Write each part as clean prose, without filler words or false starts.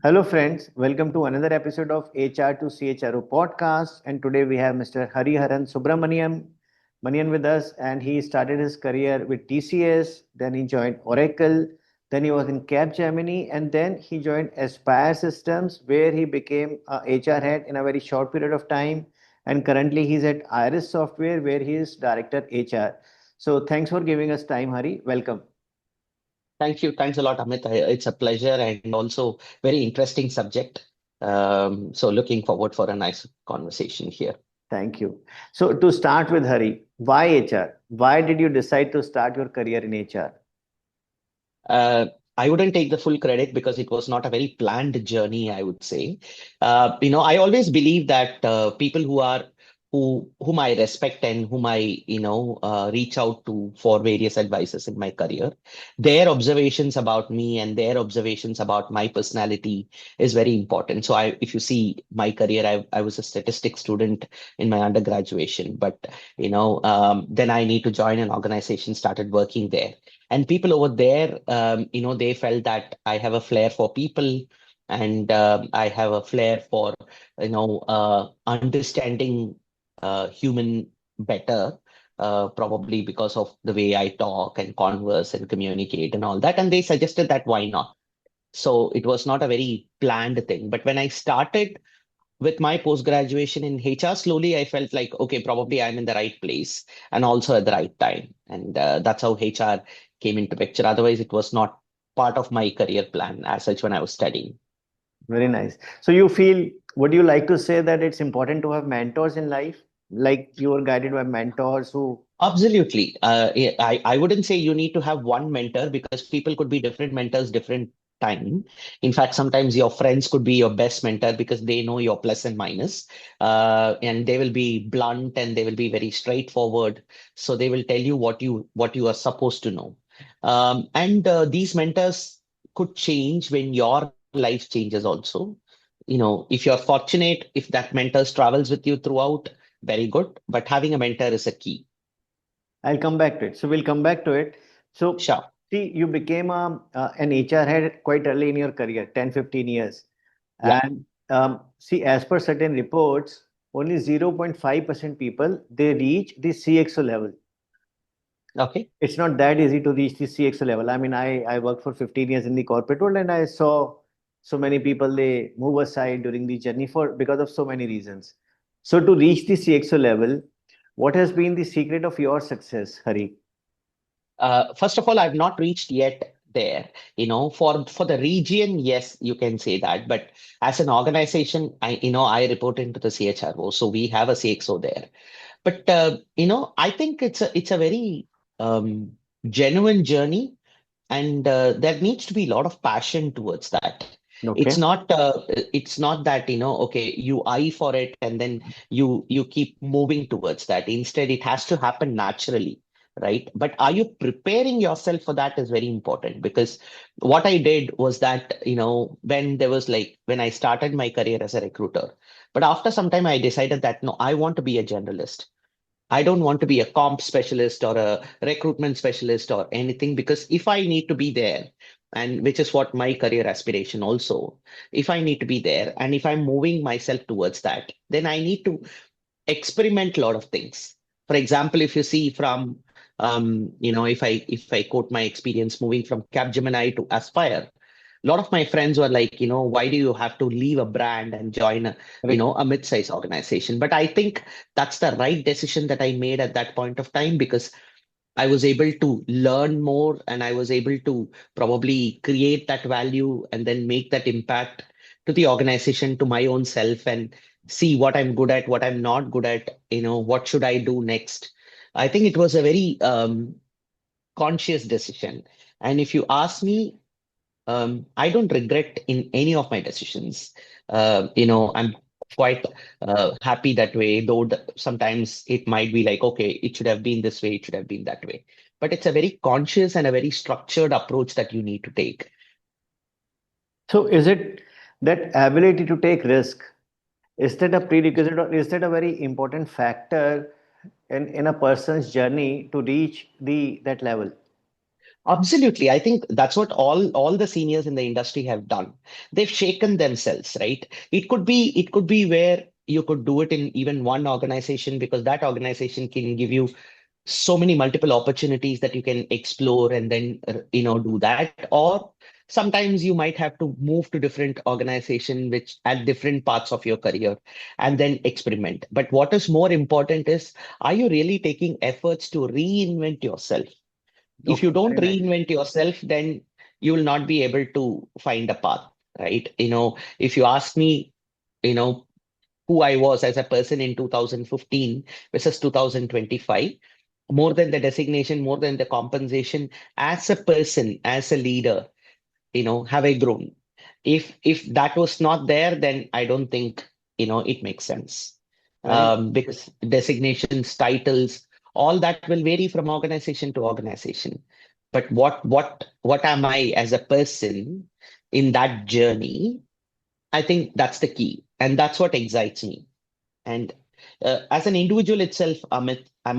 Hello, friends. Welcome to another episode of HR to CHRO podcast. And today we have Mr. Hariharan Subramanian with us. And he started his career with TCS. Then he joined Oracle. Then he was in Capgemini. And then he joined Aspire Systems, where he became a HR head in a very short period of time. And currently he's at Iris Software, where he is Director HR. So thanks for giving us time, Hari. Welcome. Thank you. Thanks a lot, Amit. It's a pleasure and also very interesting subject. So looking forward for a nice conversation here. Thank you. So to start with, Hari, why HR? Why did you decide to start your career in HR? Uh, I wouldn't take the full credit because it was not a very planned journey, I would say. I always believe that people whom I respect and whom I reach out to for various advices in my career, their observations about me and their observations about my personality is very important. So if you see my career, I was a statistics student in my undergraduation, but then I need to join an organization, started working there. And people over there, they felt that I have a flair for people and I have a flair for, understanding human better, probably because of the way I talk and converse and communicate and all that. And they suggested that why not? So it was not a very planned thing. But when I started with my post graduation in HR, slowly I felt like, okay, probably I'm in the right place and also at the right time. And that's how HR came into picture. Otherwise, it was not part of my career plan as such when I was studying. Very nice. So you feel, would you like to say that it's important to have mentors in life? Like you were guided by mentors who, Absolutely. Yeah, I wouldn't say you need to have one mentor because people could be different mentors, different time. In fact, sometimes your friends could be your best mentor because they know your plus and minus, and they will be blunt and they will be very straightforward. So they will tell you what you are supposed to know. And these mentors could change when your life changes also. If you're fortunate, if that mentor travels with you throughout, very good. But having a mentor is a key. I'll come back to it. So we'll come back to it. So Sure. see, you became an HR head quite early in your career, 10, 15 years. Yeah. And see, as per certain reports, only 0.5% people, they reach the CXO level. Okay. It's not that easy to reach the CXO level. I mean, I worked for 15 years in the corporate world and I saw so many people they move aside during the journey for because of so many reasons. So to reach the CXO level, what has been the secret of your success, Hari? First of all, I've not reached yet there. For the region, yes, you can say that. But as an organization, I report into the CHRO, so we have a CXO there. But I think it's a very um, genuine journey, and there needs to be a lot of passion towards that. Okay. It's not that okay, you eye for it and then you keep moving towards that. Instead, it has to happen naturally, right? But are you preparing yourself for that is very important, because what I did was that when I started my career as a recruiter, but after some time I decided that no, I want to be a generalist. I don't want to be a comp specialist or a recruitment specialist or anything, because if I need to be there, and which is what my career aspiration also, if I need to be there and if I'm moving myself towards that, then I need to experiment a lot of things. For example, if you see from, if I quote my experience moving from Capgemini to Aspire, a lot of my friends were like, why do you have to leave a brand and join Correct. a mid-size organization? But I think that's the right decision that I made at that point of time, because I was able to learn more and I was able to probably create that value and then make that impact to the organization, to my own self, and see what I'm good at, what I'm not good at, what should I do next. I think it was a very conscious decision. And if you ask me, I don't regret in any of my decisions. I'm quite happy that way, though sometimes it might be like, okay, it should have been this way, it should have been that way. But it's a very conscious and a very structured approach that you need to take. So is it that ability to take risk? Is that a prerequisite or is that a very important factor in a person's journey to reach the that level? Absolutely. I think that's what all the seniors in the industry have done. They've shaken themselves, right? It could be where you could do it in even one organization because that organization can give you so many multiple opportunities that you can explore and then do that. Or sometimes you might have to move to different organization which at different parts of your career and then experiment. But what is more important is, are you really taking efforts to reinvent yourself? If you Okay, don't very nice. reinvent yourself, then you will not be able to find a path, right? If you ask me, you know, who I was as a person in 2015 versus 2025, more than the designation, more than the compensation, as a person, as a leader, have I grown? If that was not there, then I don't think, it makes sense. Very nice. Because designations, titles, all that will vary from organization to organization. But what am I as a person in that journey? I think that's the key, and that's what excites me. And as an individual itself, I'm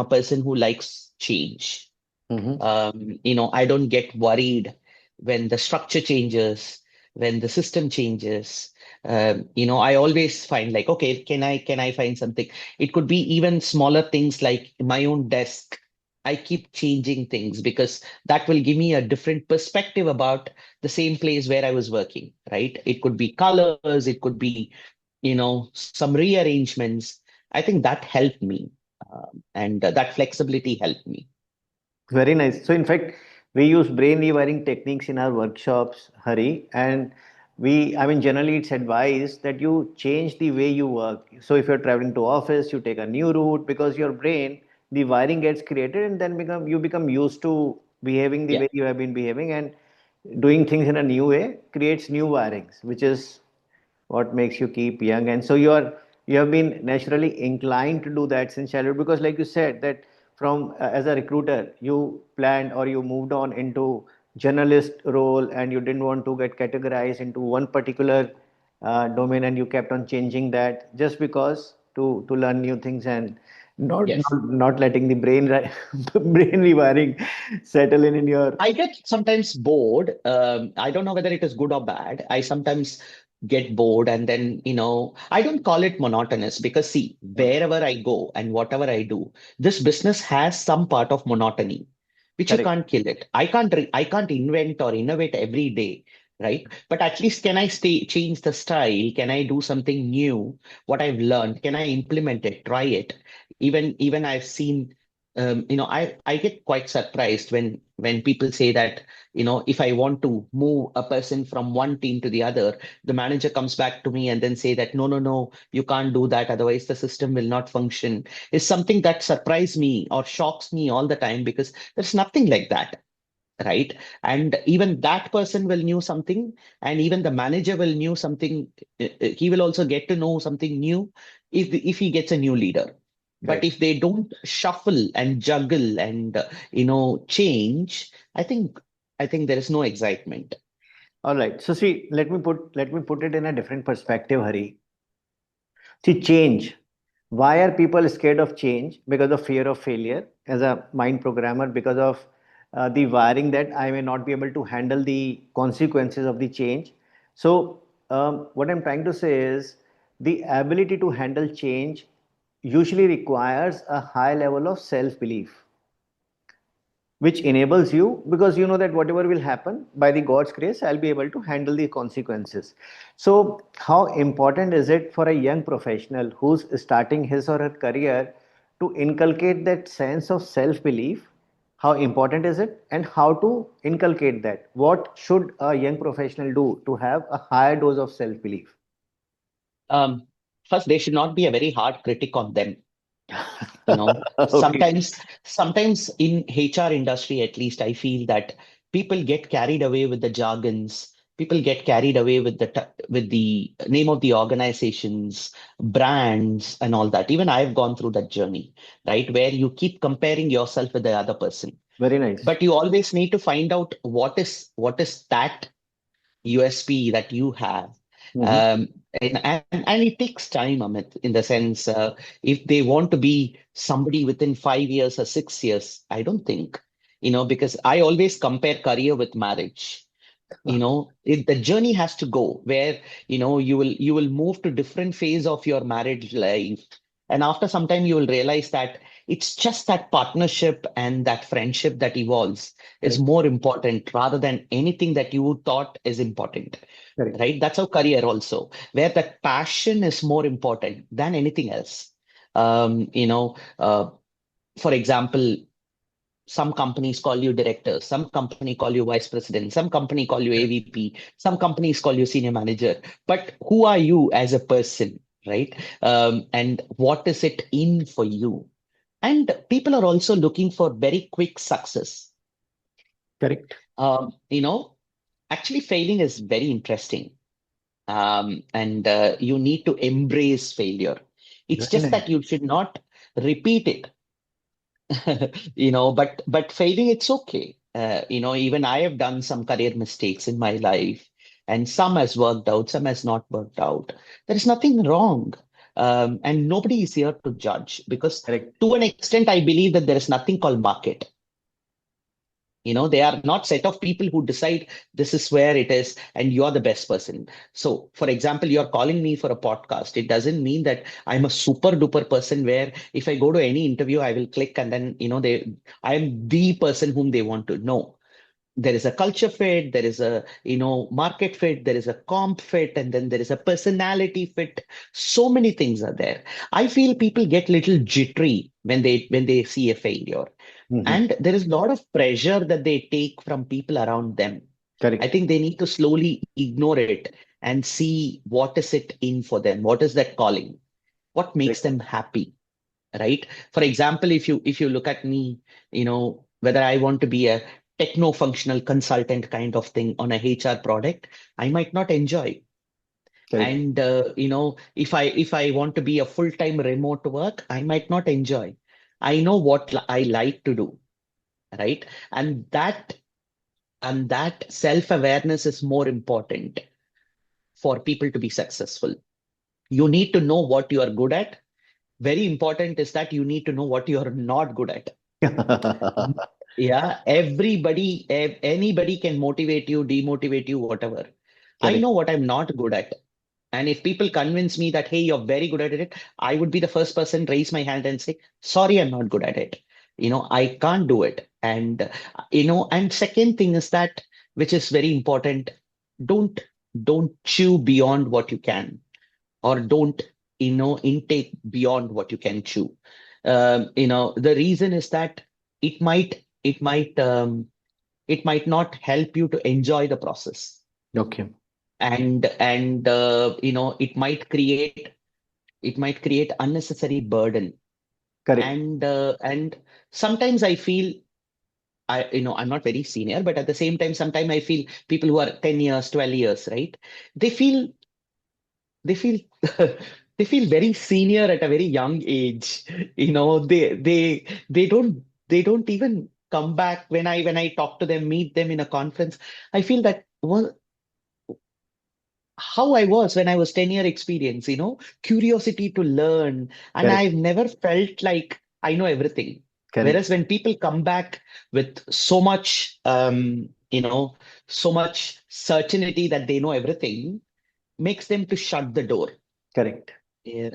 a person who likes change. Mm-hmm. I don't get worried when the structure changes, when the system changes. I always find like, okay, can I find something? It could be even smaller things like my own desk. I keep changing things because that will give me a different perspective about the same place where I was working, right? It could be colors, it could be, some rearrangements. I think that helped me, and that flexibility helped me. Very nice. So, in fact, we use brain rewiring techniques in our workshops, Hari, and I mean, generally it's advised that you change the way you work. So, if you're traveling to office, you take a new route because your brain, the wiring gets created, and then you become used to behaving the Yeah. way you have been behaving, and doing things in a new way creates new wirings, which is what makes you keep young. And so you have been naturally inclined to do that since childhood, because like you said that from as a recruiter you planned or you moved on into journalist role, and you didn't want to get categorized into one particular domain, and you kept on changing that just because to learn new things, and Yes. not letting the brain rewiring settle in your. I get sometimes bored. I don't know whether it is good or bad. I sometimes get bored, and then, I don't call it monotonous because, see, wherever I go and whatever I do, this business has some part of monotony, which you Correct. can't kill it. I can't invent or innovate every day, right? But at least can I change the style? Can I do something new? What I've learned, can I implement it, try it? Even I've seen, I get quite surprised when people say that, if I want to move a person from one team to the other, the manager comes back to me and then say that, no, no, no, you can't do that, otherwise the system will not function. Is something that surprises me or shocks me all the time, because there's nothing like that, right? And even that person will knew something, and even the manager will knew something. He will also get to know something new if he gets a new leader. But Right. if they don't shuffle and juggle and change, I think there is no excitement. All right. So see, let me put it in a different perspective, Hari. See, change. Why are people scared of change? Because of fear of failure. As a mind programmer, because of the wiring that I may not be able to handle the consequences of the change. So, what I'm trying to say is the ability to handle change usually requires a high level of self belief, which enables you, because you know that whatever will happen by the God's grace, I'll be able to handle the consequences. So how important is it for a young professional who's starting his or her career to inculcate that sense of self belief? How important is it, and how to inculcate that? What should a young professional do to have a higher dose of self belief? Um, First, they should not be a very hard critic on them. Okay. Sometimes in HR industry, at least, I feel that people get carried away with the jargons. People get carried away with the name of the organizations, brands, and all that. Even I've gone through that journey, right, where you keep comparing yourself with the other person. Very nice. But you always need to find out what is that USP that you have. Mhm. Um, and it takes time, Amit, in the sense, if they want to be somebody within 5 years or 6 years, I don't think. because I always compare career with marriage. The journey has to go where you will move to different phase of your marriage life, and after some time you will realize that it's just that partnership and that friendship that evolves is Correct. more important rather than anything that you thought is important, Correct. right? That's how career also, where that passion is more important than anything else. For example, some companies call you director, some company call you vice president, some company call you Correct. AVP, some companies call you senior manager. But who are you as a person, right? And what is it in for you? And people are also looking for very quick success. Correct. Um, you know, Actually, failing is very interesting. And you need to embrace failure. It's Very just nice. that you should not repeat it. But failing, it's okay. Even I have done some career mistakes in my life, and some has worked out, some has not worked out. There is nothing wrong. And nobody is here to judge, because Correct. to an extent, I believe that there is nothing called market. They are not set of people who decide this is where it is and you're the best person. So, for example, you're calling me for a podcast. It doesn't mean that I'm a super duper person where if I go to any interview, I will click and then, I'm the person whom they want to know. There is a culture fit, there is a, market fit, there is a comp fit, and then there is a personality fit. So many things are there. I feel people get little jittery when they see a failure, Mhm. and there is a lot of pressure that they take from people around them. I Correct. think they need to slowly ignore it and see what is it in for them. What is that calling? What makes Correct. them happy, right? For example, if you look at me, whether I want to be a techno-functional consultant kind of thing on a HR product, I might not enjoy. Correct. And if I want to be a full-time remote work, I might not enjoy. I know what I like to do, right? And that self-awareness is more important for people to be successful. You need to know what you are good at. Very important is that you need to know what you are not good at. Yeah, anybody can motivate you, demotivate you, whatever. I Correct. know what I'm not good at. And if people convince me that, hey, you're very good at it, I would be the first person raise my hand and say, sorry, I'm not good at it. I can't do it. And second thing is that, which is very important, don't don't chew beyond what you can, or don't intake beyond what you can chew. The reason is that it might it might not help you to enjoy the process, Okay. and it might create unnecessary burden. Correct. And sometimes I feel, I'm not very senior, but at the same time sometimes I feel people who are 10 years, 12 years, right, they feel they feel they feel very senior at a very young age. They don't even come back when I talk to them, meet them in a conference. I feel that, well, how I was when I was 10-year experience, curiosity to learn. And Correct. I've never felt like I know everything. Correct. Whereas when people come back with so much certainty that they know everything, makes them to shut the door. Correct. Yeah,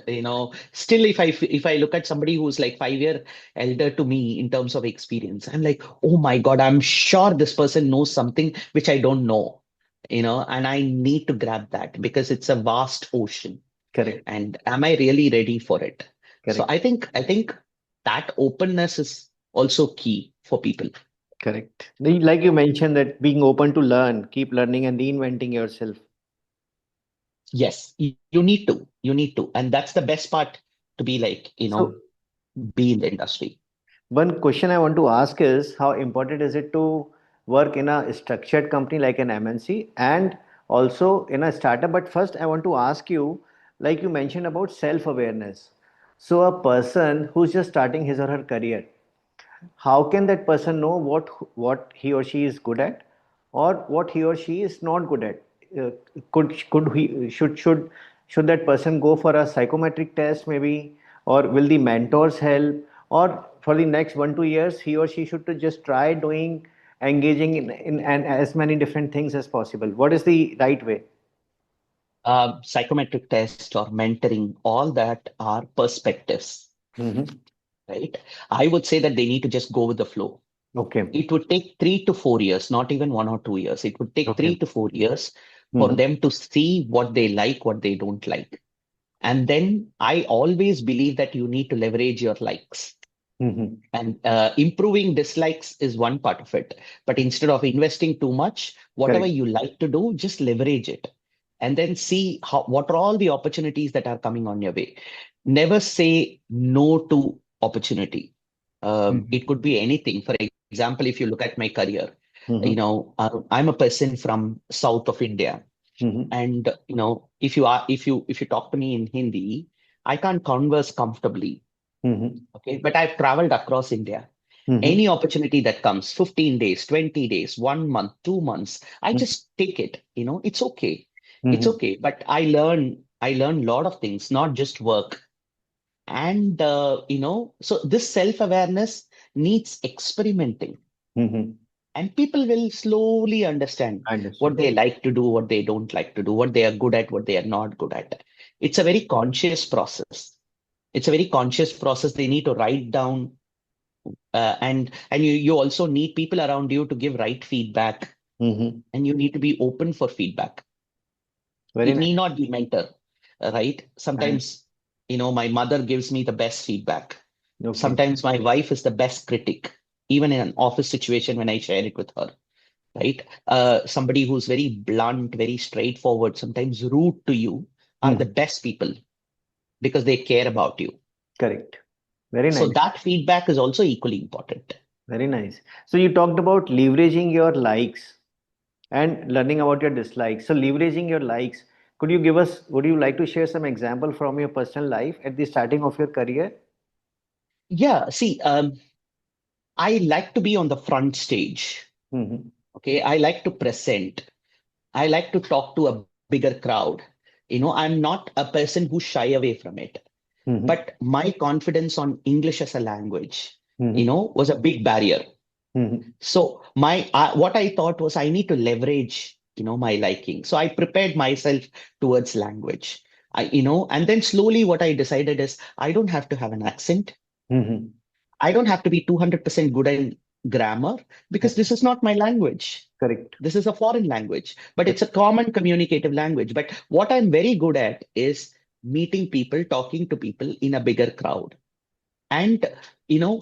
still, if I look at somebody who's like 5 year elder to me in terms of experience, I'm like, oh my God, I'm sure this person knows something which I don't know, and I need to grab that because it's a vast ocean. Correct. And am I really ready for it? So Correct. I think that openness is also key for people. Correct. Like you mentioned that being open to learn, keep learning and reinventing yourself. Yes, you need to, and that's the best part, to be like, So be in the industry. one question I want to ask is how important is it to work in a structured company like an MNC and also in a startup? But first, I want to ask you, like you mentioned about self-awareness. So a person who's just starting his or her career, how can that person know what he or she is good at or what he or she is not good at? Could he should that person go for a psychometric test maybe, or will the mentors help, or for the next 1 2 years, he or she should to just try doing engaging in and as many different things as possible. What is the right way? Psychometric test or mentoring, all that are perspectives, Mm-hmm. right? I would say that they need to just go with the flow. Okay. It would take 3 to 4 years, not even 1 or 2 years. It would take Okay. 3 to 4 years for Mm-hmm. them to see what they like, what they don't like. And then I always believe that you need to leverage your likes. Mm-hmm. And improving dislikes is one part of it. But instead of investing too much, whatever Correct. you like to do, just leverage it. And then see what are all the opportunities that are coming on your way. Never say no to opportunity. It Mm-hmm. could be anything. For example, if you look at my career, Mm-hmm. I'm a person from south of India, Mm-hmm. and if you talk to me in Hindi, I can't converse comfortably. Mm-hmm. Okay, but I've traveled across India. Mm-hmm. Any opportunity that comes, 15 days, 20 days, 1 month, 2 months, I just take it. It's okay. It's Mm-hmm. okay. But I learn a lot of things, not just work. And so this self-awareness needs experimenting. Mm-hmm. And people will slowly understand what Understood. they like to do, what they don't like to do, what they are good at, what they are not good at. It's a very conscious process. It's a very conscious process. They need to write down, and you also need people around you to give right feedback, Mm-hmm. and you need to be open for feedback. Very It nice. need not be mentor, right? And Sometimes, my mother gives me the best feedback. okay. Sometimes my wife is the best critic, even in an office situation when I share it with her, right? Somebody who's very blunt, very straightforward, sometimes rude to you are the Mm-hmm. best people because they care about you. Correct. Very So nice. that feedback is also equally important. Very nice. So you talked about leveraging your likes and learning about your dislikes. So leveraging your likes, would you like to share some example from your personal life at the starting of your career? Yeah, see, I like to be on the front stage. Mm-hmm. Okay, I like to present. I like to talk to a bigger crowd. I'm not a person who shy away from it. Mm-hmm. But my confidence on English as a language, Mm-hmm. was a big barrier. Mm-hmm. So what I thought was I need to leverage, my liking. So I prepared myself towards language. And then slowly what I decided is I don't have to have an accent. Mm-hmm. I don't have to be 200% good in grammar because this is not my language. Correct. This is a foreign language, but it's Correct. a common communicative language. But what I'm very good at is meeting people, talking to people in a bigger crowd. And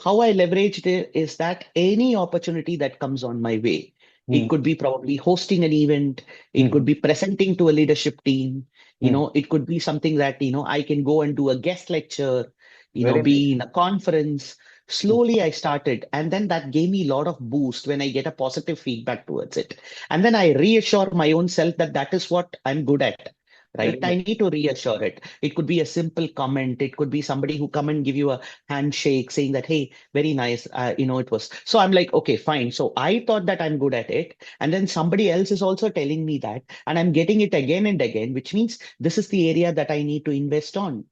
how I leveraged it is that any opportunity that comes on my way, it Mm-hmm. could be probably hosting an event, it could Mm-hmm. be presenting to a leadership team, Mm-hmm. it could be something that I can go and do a guest lecture, Very nice. be in a conference. Slowly I started, and then that gave me a lot of boost when I get a positive feedback towards it. And then I reassure my own self that that is what I'm good at. Right. Very I nice. need to reassure it. It could be a simple comment. It could be somebody who come and give you a handshake saying that, hey, very nice. It was. So I'm like, okay, fine. So I thought that I'm good at it. And then somebody else is also telling me that, and I'm getting it again and again, which means this is the area that I need to invest on.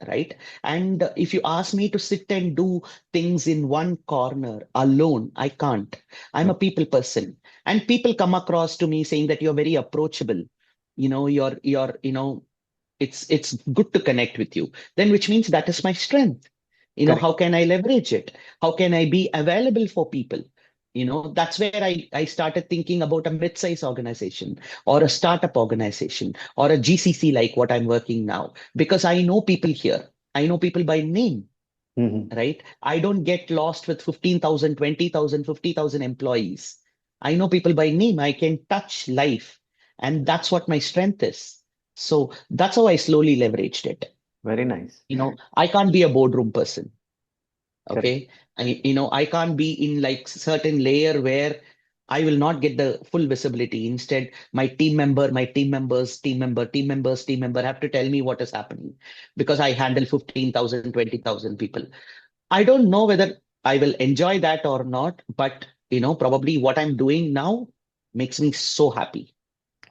Right. And if you ask me to sit and do things in one corner alone, I can't. I'm a Okay. people person. And people come across to me saying that you're very approachable. It's good to connect with you, then which means that is my strength. Correct. How can I leverage it? How can I be available for people? That's where I started thinking about a mid-size organization or a startup organization or a GCC like what I'm working now, because I know people here. I know people by name. Mm-hmm. Right? I don't get lost with 15,000, 20,000, 50,000 employees. I know people by name. I can touch life. And that's what my strength is. So that's how I slowly leveraged it. Very nice. I can't be a boardroom person. Correct. Okay. I can't be in like certain layer where I will not get the full visibility. Instead, my team member, my team members, team member, team members, team member have to tell me what is happening because I handle 15,000, 20,000 people. I don't know whether I will enjoy that or not, but probably what I'm doing now makes me so happy.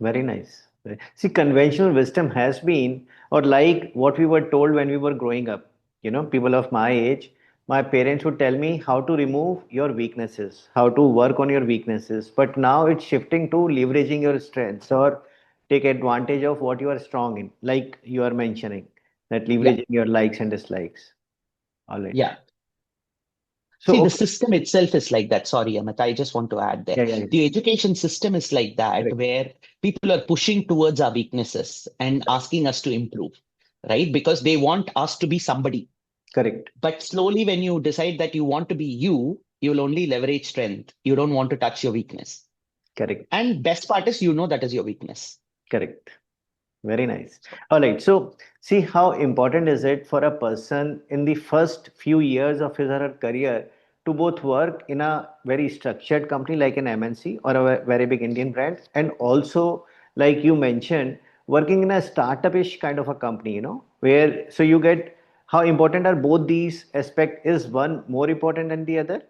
Very nice. See, conventional wisdom has been, or like what we were told when we were growing up, people of my age, my parents would tell me how to remove your weaknesses, how to work on your weaknesses. But now it's shifting to leveraging your strengths or take advantage of what you are strong in, like you are mentioning, that Yeah, leveraging your likes and dislikes. All right. yeah. So, See, the okay. system itself is like that. Sorry, Amit, I just want to add there. Yeah, yeah, yeah. The education system is like that, Correct. where people are pushing towards our weaknesses and asking us to improve, right? Because they want us to be somebody. Correct. But slowly, when you decide that you want to be you, you will only leverage strength. You don't want to touch your weakness. Correct. And best part is, you know, that is your weakness. Correct. Very nice. All right. So, see how important is it for a person in the first few years of his or her career to both work in a very structured company like an MNC or a very big Indian brand, and also, like you mentioned, working in a startup-ish kind of a company, where so you get how important are both these aspects? Is one more important than the other?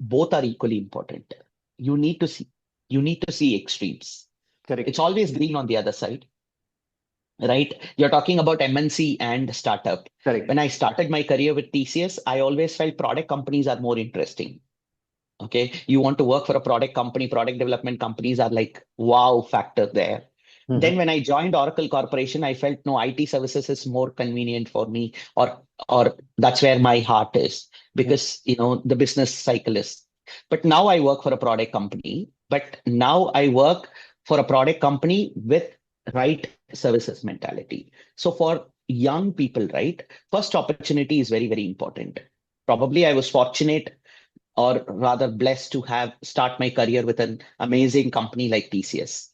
Both are equally important. You need to see, you need to see extremes. It's Correct. always green on the other side, right? You're talking about MNC and startup. Correct. When I started my career with TCS, I always felt product companies are more interesting. Okay. You want to work for a product company, product development companies are like wow factor there. Then Mm-hmm. when I joined Oracle Corporation, I felt no, IT services is more convenient for me, or that's where my heart is, because the business cycle is. But now I work for a product company, but now I work for a product company with right services mentality. So for young people, right, first opportunity is very, very important. Probably I was fortunate or rather blessed to have start my career with an amazing company like TCS.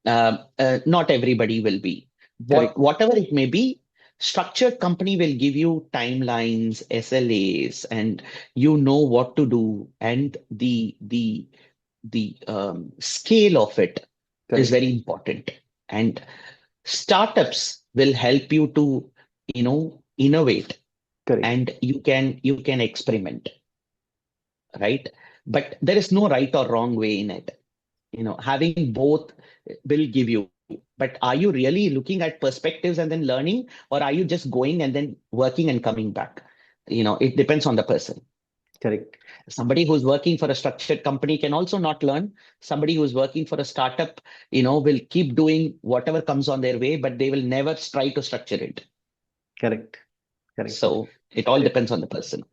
Not everybody will be. Correct. Whatever it may be, structured company will give you timelines, SLAs, and you know what to do, and the scale of it is Correct. very important. And startups will help you to innovate, Correct. and you can experiment, right? But there is no right or wrong way in it. Having both will give you. But are you really looking at perspectives and then learning, or are you just going and then working and coming back? It depends on the person. Correct. Somebody who's working for a structured company can also not learn. Somebody who's working for a startup, will keep doing whatever comes on their way, but they will never try to structure it. Correct. Correct. So it all depends on the person.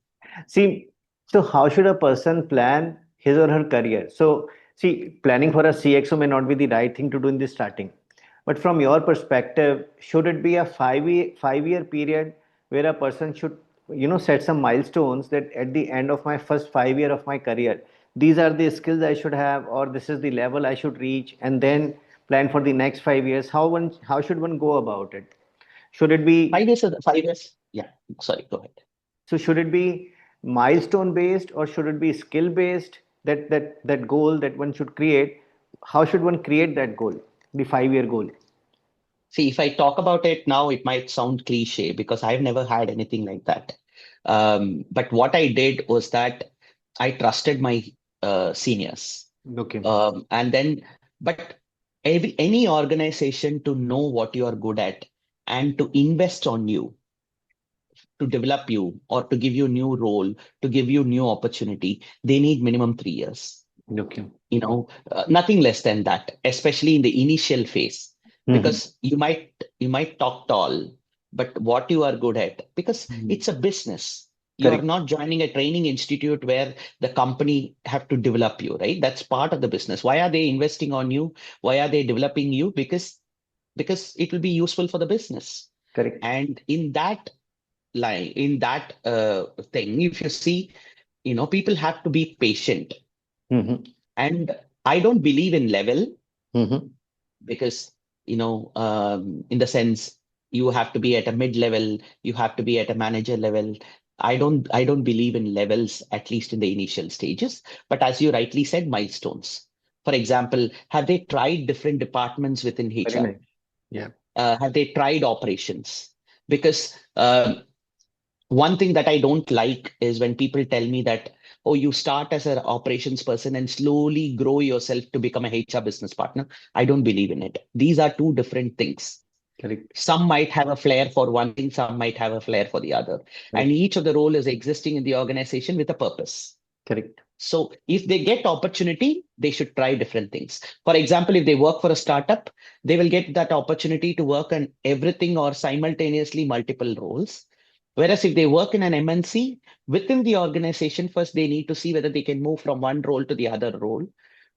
See, so how should a person plan his or her career? So, see, planning for a CXO may not be the right thing to do in the starting. But from your perspective, should it be a 5-year period where a person should, set some milestones that at the end of my first 5 year of my career, these are the skills I should have, or this is the level I should reach, and then plan for the next 5 years. How should one go about it? Should it be 5 years, 5 years. Yeah. Sorry, go ahead. So should it be milestone based or should it be skill based? That goal that one should create. How should one create that goal? The 5 year goal. See, if I talk about it now, it might sound cliche because I've never had anything like that. But what I did was that I trusted my seniors. Okay. And then, but any organization to know what you are good at and to invest on you, to develop you, or to give you new role, to give you new opportunity, they need minimum 3 years. Okay. Nothing less than that, especially in the initial phase, Mm-hmm. because you might talk tall, but what you are good at, because Mm-hmm. it's a business. You are Correct. not joining a training institute where the company have to develop you, right? That's part of the business. Why are they investing on you? Why are they developing you? Because it will be useful for the business. Correct. And in that thing, if you see, people have to be patient. Mm-hmm. And I don't believe in level, Mm-hmm. because in the sense, you have to be at a mid level, you have to be at a manager level. I don't believe in levels, at least in the initial stages. But as you rightly said, milestones. For example, have they tried different departments within Very HR? nice. Yeah. Have they tried operations? Because one thing that I don't like is when people tell me that, oh, you start as an operations person and slowly grow yourself to become a HR business partner. I don't believe in it. These are two different things. Correct. Some might have a flair for one thing, some might have a flair for the other. And Correct. each of the role is existing in the organization with a purpose. Correct. So if they get opportunity, they should try different things. For example, if they work for a startup, they will get that opportunity to work on everything or simultaneously multiple roles. Whereas if they work in an MNC, within the organization, first they need to see whether they can move from one role to the other role,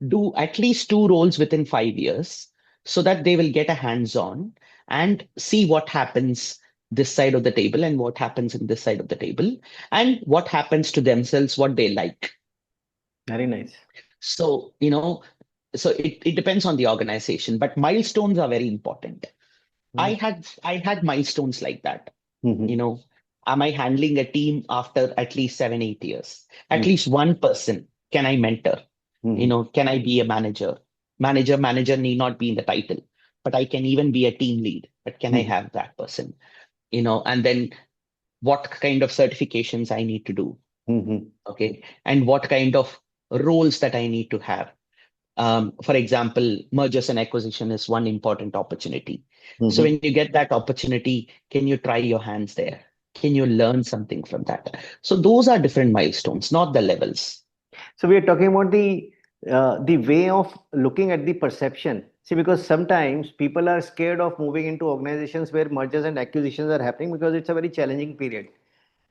do at least two roles within 5 years so that they will get a hands-on and see what happens this side of the table and what happens in this side of the table and what happens to themselves, what they like. Very nice. So, so it depends on the organization, but milestones are very important. I Mm. had I had milestones like that. You Mhm. know, am I handling a team after at least 7, 8 years? At Mm. least one person can I mentor? Mhm. Can I be a manager? Manager need not be in the title, but I can even be a team lead. But can I Mhm. have that person? And then what kind of certifications I need to do? Mhm. Okay. And what kind of roles that I need to have? For example, mergers and acquisition is one important opportunity. So Mhm. when you get that opportunity, can you try your hands there? Can you learn something from that? So those are different milestones, not the levels. So we are talking about the way of looking at the perception. See, because sometimes people are scared of moving into organizations where mergers and acquisitions are happening because it's a very challenging period.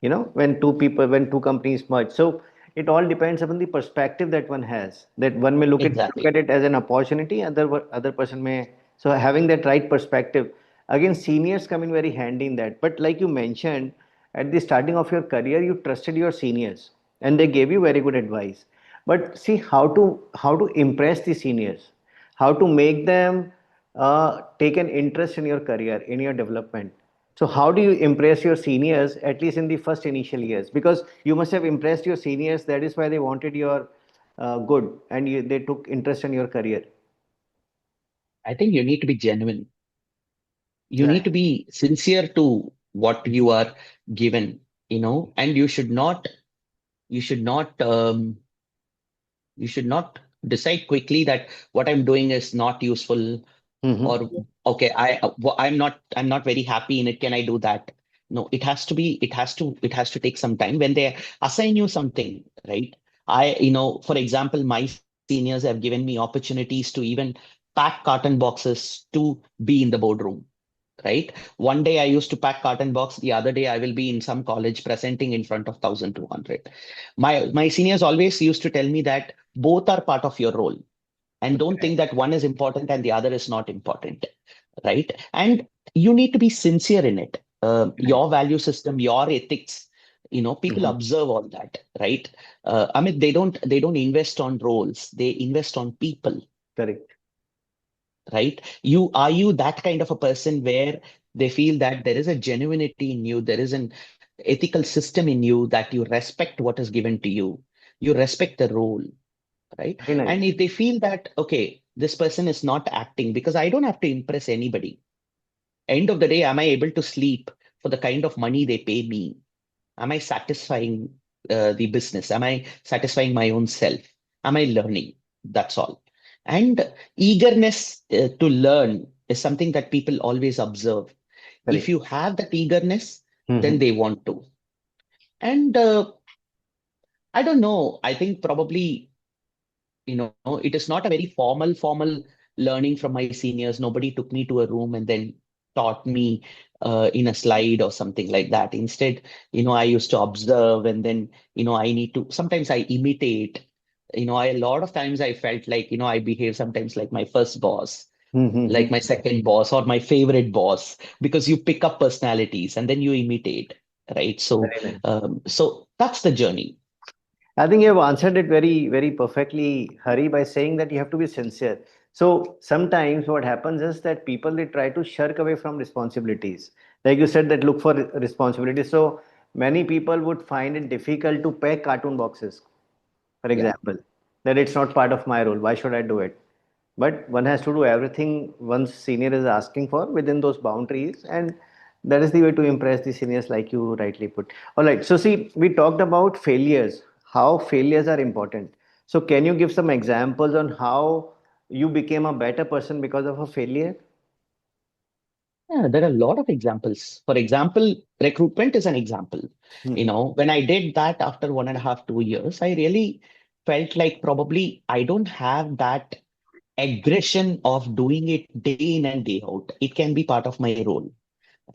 When two companies merge. So it all depends upon the perspective that one has. That one may look Exactly. at it as an opportunity, other person may. So having that right perspective, again, seniors come in very handy in that. But like you mentioned, at the starting of your career, you trusted your seniors and they gave you very good advice. But see how to impress the seniors, how to make them take an interest in your career, in your development. So how do you impress your seniors, at least in the first initial years? Because you must have impressed your seniors. That is why they wanted your good, and they took interest in your career. I think you need to be genuine. You need Right. to be sincere to what you are given, and you should not, you should not decide quickly that what I'm doing is not useful Mm-hmm. or okay, I'm not very happy in it. Can I do that? No, it has to take some time when they assign you something, right? For example, my seniors have given me opportunities to even pack carton boxes to be in the boardroom, right? One day I used to pack carton box, the other day I will be in some college presenting in front of 1,200. My seniors always used to tell me that both are part of your role, and don't think that one is important and the other is not important, right? And you need to be sincere in it. Your value system, your ethics, people Mm-hmm. observe all that, right? I mean, they don't invest on roles, they invest on people, Correct. right? You that kind of a person where they feel that there is a genuinity in you, there is an ethical system in you, that you respect what is given to you respect the role, right? Very nice. And if they feel that, okay, this person is not acting because I don't have to impress anybody. End of the day, am I able to sleep for the kind of money they pay me? Am I satisfying the business? Am I satisfying my own self? Am I learning? That's all. And eagerness to learn is something that people always observe. If Correct. you have that eagerness, then Mm-hmm. they want to. And I don't know. I think probably it is not a very formal learning from my seniors. Nobody took me to a room and then taught me in a slide or something like that. Instead, I used to observe, and then I need to sometimes I imitate. A lot of times I felt like I behave sometimes like my first boss, Mm-hmm. like my second boss, or my favorite boss, because you pick up personalities and then you imitate, right? So Very nice. so that's the journey. I think you have answered it very, very perfectly, Hari, by saying that you have to be sincere. So sometimes what happens is that people they try to shirk away from responsibilities. Like you said, that look for responsibilities. So many people would find it difficult to pack cartoon boxes, for Yeah. example, that it's not part of my role. Why should I do it? But one has to do everything one's senior is asking for within those boundaries, and that is the way to impress the seniors, like you rightly put. All right. So see, we talked about failures, how failures are important. So can you give some examples on how you became a better person because of a failure? Yeah, there are a lot of examples. For example, recruitment is an example. Mhm. When I did that after 1.5, 2 years, I really felt like probably I don't have that aggression of doing it day in and day out. It can be part of my role,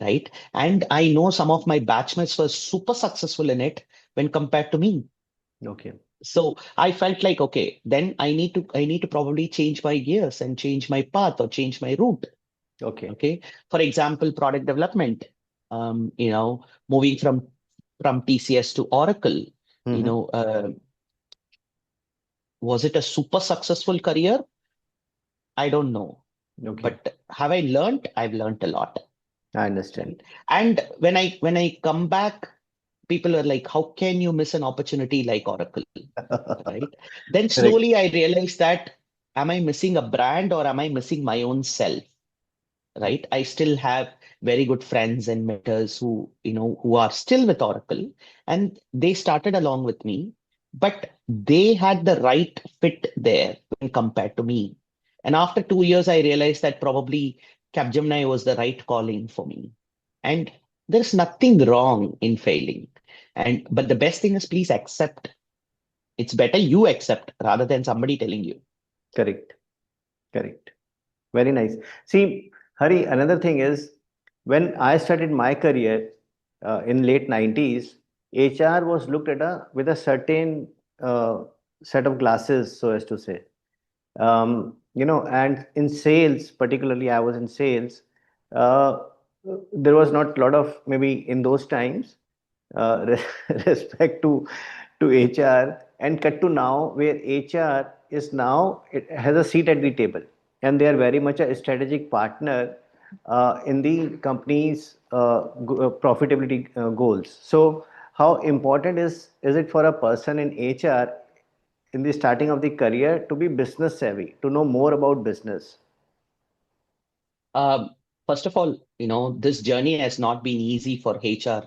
right? And I know some of my batchmates were super successful in it when compared to me. Okay. So I felt like, okay, then I need to probably change my gears and change my path or change my route. Okay. Okay. For example, product development, moving from TCS to Oracle, you Hmm. know, uh, was it a super successful career? I don't know. Okay. But have I learned? I've learned a lot. I understand. Right. And when I come back, people are like, how can you miss an opportunity like Oracle? Right. Then Correct. slowly I realized that am I missing a brand or am I missing my own self? Right? I still have very good friends and mentors who are still with Oracle, and they started along with me, but they had the right fit there when compared to me. And after 2 years, I realized that probably Capgemini was the right calling for me. And there's nothing wrong in failing. But the best thing is please accept. It's better you accept rather than somebody telling you. Correct. Correct. Very nice. See, Hari, another thing is when I started my career in late 90s, HR was looked at with a certain set of glasses, so as to say. And in sales, particularly, I was in sales. Uh, there was not a lot of, maybe in those times, respect to HR, and cut to now where HR is now, it has a seat at the table, and they are very much a strategic partner in the company's profitability goals. So how important is it for a person in HR in the starting of the career to be business savvy, to know more about business? Um, First of all, this journey has not been easy for HR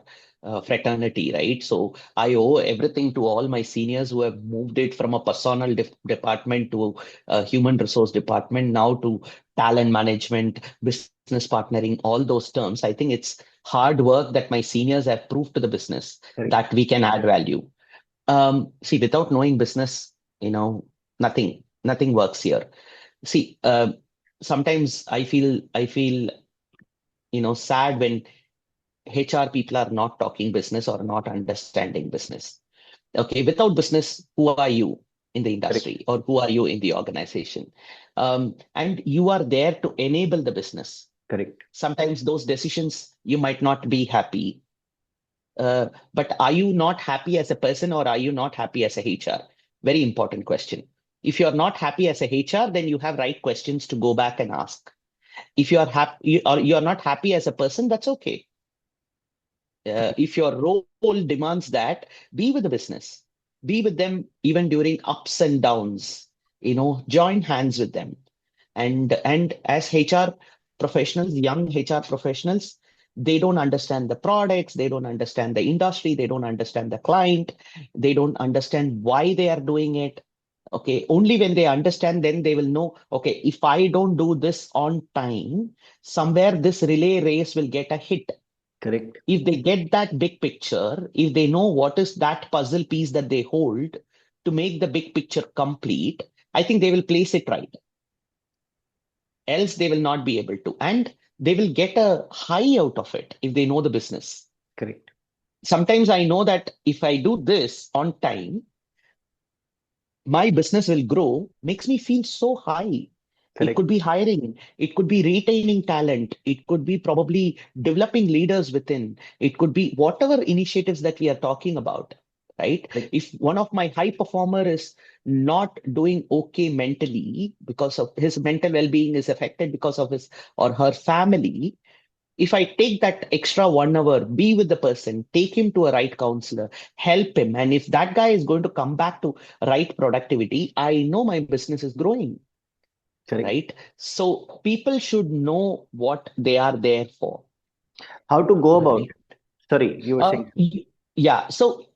fraternity, right? So I owe everything to all my seniors who have moved it from a personal department to a human resource department, now to talent management, business partnering, all those terms. I think it's hard work that my seniors have proved to the business Correct. that we can add value. See, without knowing business, nothing works here. See, sometimes I feel sad when HR people are not talking business or not understanding business. Okay, without business, who are you in the Correct. industry or who are you in the organization? And you are there to enable the business. Correct. Sometimes those decisions you might not be happy, but are you not happy as a person or are you not happy as a HR? Very important question. If you're not happy as a HR, then you have right questions to go back and ask. If you are happy or you are not happy as a person, that's okay. Correct. If your role demands that, be with the business, be with them even during ups and downs. Join hands with them. And as HR professionals, young HR professionals, they don't understand the products, they don't understand the industry, they don't understand the client, they don't understand why they are doing it. Okay, only when they understand, then they will know, okay, if I don't do this on time, somewhere this relay race will get a hit. Correct. If they get that big picture, if they know what is that puzzle piece that they hold to make the big picture complete, I think they will place it right. Else, they will not be able to. And they will get a high out of it if they know the business. Correct. Sometimes I know that if I do this on time, my business will grow, makes me feel so high. It Correct. could be hiring, it could be retaining talent, it could be probably developing leaders within, it could be whatever initiatives that we are talking about, right? Correct. If one of my high performer is not doing okay mentally because of his mental well-being is affected because of his or her family, if I take that extra 1 hour, be with the person, take him to a right counselor, help him, and if that guy is going to come back to right productivity, I know my business is growing, Correct. right? So people should know what they are there for, How to go about? right? Sorry, you were saying. Yeah. So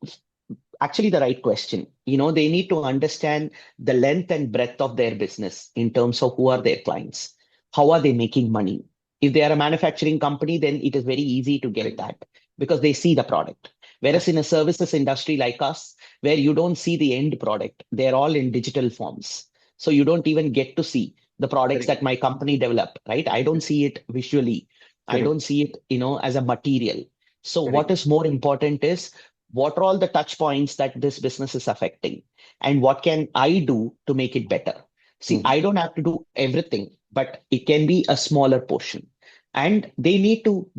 actually, the right question. They need to understand the length and breadth of their business in terms of who are their clients, how are they making money, If they are a manufacturing company, then it is very easy to get Correct. that because they see the product. Whereas in a services industry like us, where you don't see the end product, they're all in digital forms. So you don't even get to see the products Correct. that my company develop, right? I don't see it visually. I Correct. don't see it, as a material. So what Correct. is more important is what are all the touch points that this business is affecting and what can I do to make it better? See, Mhm. I don't have to do everything, but it can be a smaller portion. And they need to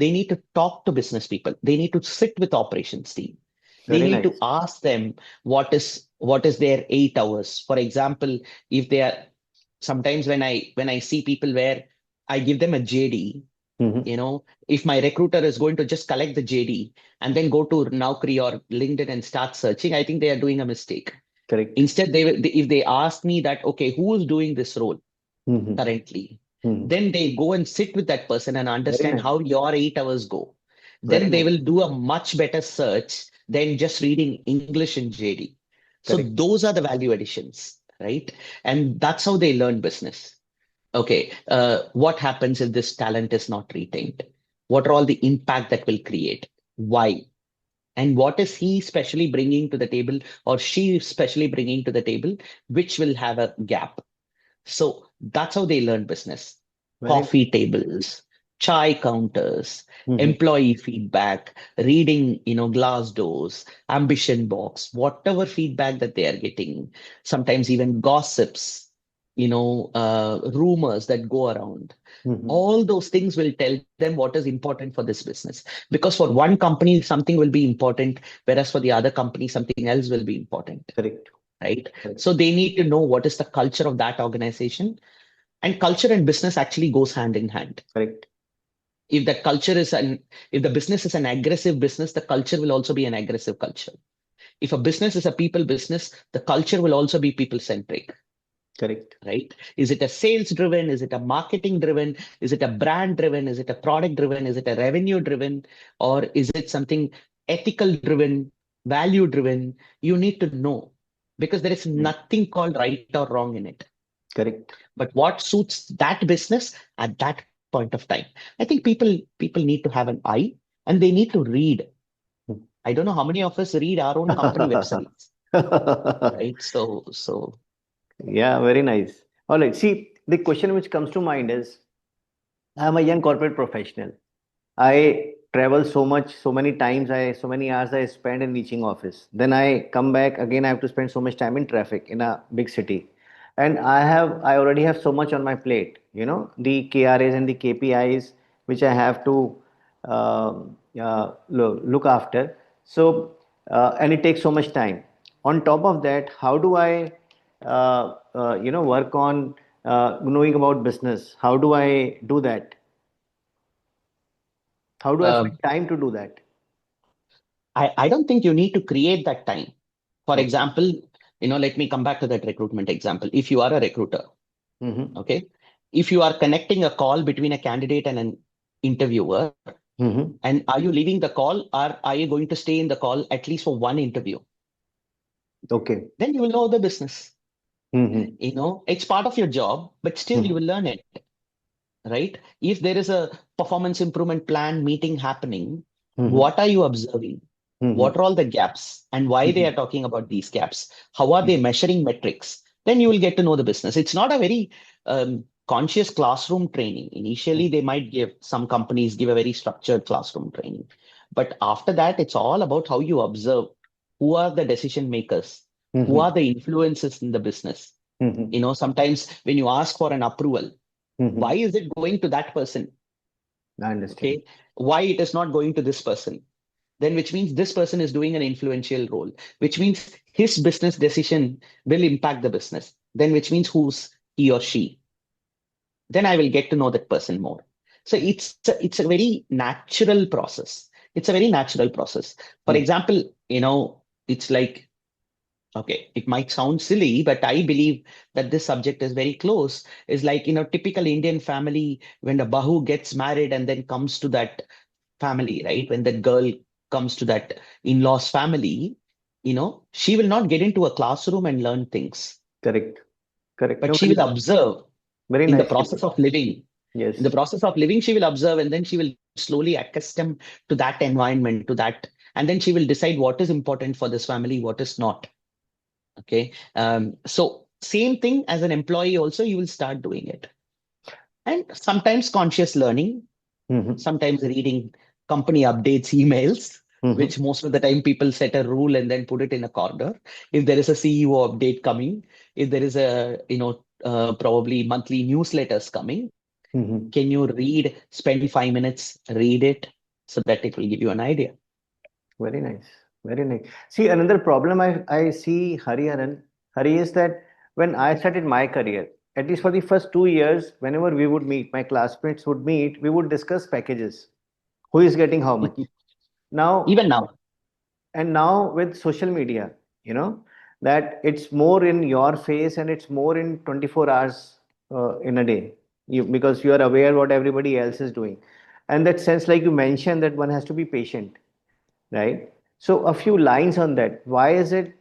talk to business people. They need to sit with operations team. They Very need to nice. ask them what is their 8 hours. For example, if they are sometimes when I see people where I give them a JD, Mhm. if my recruiter is going to just collect the JD and then go to Naukri or LinkedIn and start searching, I think they are doing a mistake. Correct. Instead, if they ask me that, okay, who is doing this role Mhm. currently, Mhm. then they go and sit with that person and Very understand nice. how your 8 hours go. Very Then they nice. will do a much better search than just reading English in JD. So Correct. those are the value additions, right? And that's how they learn business. Okay, what happens if this talent is not retained? What are all the impact that will create? Why? And what is he specially bringing to the table or she specially bringing to the table, which will have a gap? So that's how they learn business. Very nice. Coffee tables, chai counters, Mhm. employee feedback, reading, glass doors, ambition box, whatever feedback that they are getting, sometimes even gossips, rumors that go around. Mhm. All those things will tell them what is important for this business. Because for one company, something will be important, whereas for the other company, something else will be important, Correct. right? Correct. So they need to know what is the culture of that organization. And culture and business actually goes hand in hand. Correct. If that culture is if the business is an aggressive business, the culture will also be an aggressive culture. If a business is a people business, the culture will also be people centric, Correct. right? Is it a sales driven? Is it a marketing driven? Is it a brand driven? Is it a product driven? Is it a revenue driven? Or is it something ethical driven, value driven? You need to know because there is Mhm. nothing called right or wrong in it. Correct. But what suits that business at that point of time? I think people need to have an eye and they need to read. I don't know how many of us read our own company websites, right? So Yeah, very nice. All right. See, the question which comes to mind is I'm a young corporate professional. I travel so much, so many times, so many hours I spend in reaching office. Then I come back again. I have to spend so much time in traffic in a big city, and I already have so much on my plate. The KRAs and the KPIs which I have to look after. So, and it takes so much time. On top of that, how do I, work on knowing about business? How do I do that? How do I uh, find time to do that? I don't think you need to create that time. For Okay. example, let me come back to that recruitment example. If you are a recruiter, Mm-hmm. okay, if you are connecting a call between a candidate and an interviewer, Mm-hmm. and are you leaving the call or are you going to stay in the call at least for one interview? Okay. Then you will know the business. Mm-hmm. It's part of your job, but still you Mm-hmm. will learn it, right? If there is a performance improvement plan meeting happening, Mm-hmm. what are you observing? Mm-hmm. What are all the gaps and why they Mm-hmm. are talking about these gaps? How are they measuring metrics? Then you will get to know the business. It's not a very conscious classroom training. Initially, they might give, some companies give a very structured classroom training. But after that, it's all about how you observe who are the decision makers, who Mm-hmm. are the influences in the business. Mm-hmm. Sometimes when you ask for an approval, Mm-hmm. why is it going to that person? I understand. Okay, why it is not going to this person? Then which means this person is doing an influential role, which means his business decision will impact the business. Then which means who's he or she? Then I will get to know that person more. So it's a very natural process. It's a very natural process. For Mm. example, it's like, okay, it might sound silly, but I believe that this subject is very close. Is like, typical Indian family when the bahu gets married and then comes to that family, right? When that girl comes to that in-laws family, she will not get into a classroom and learn things, Correct. Correct. but No, she will observe very in the nicely put. process of living. In the Yes. process of living, she will observe, and then she will slowly accustom to that environment, to that, and then she will decide what is important for this family, what is not. Okay. So same thing as an employee also, you will start doing it. And sometimes conscious learning, Mm-hmm. sometimes reading company updates, emails, Mm-hmm. which most of the time people set a rule and then put it in a corner. If there is a CEO update coming, if there is a, probably monthly newsletters coming, Mm-hmm. can you spend 5 minutes, read it so that it will give you an idea? Very nice. Very nice. See, another problem I see, Hari, is that when I started my career, at least for the first 2 years, whenever we would meet, my classmates would meet, we would discuss packages. Who is getting how much? Now, Even now. and now with social media, you know, that it's more in your face and it's more in 24 hours in a day. Because you are aware what everybody else is doing. And that sense, like you mentioned, that one has to be patient, right? So a few lines on that. Why is it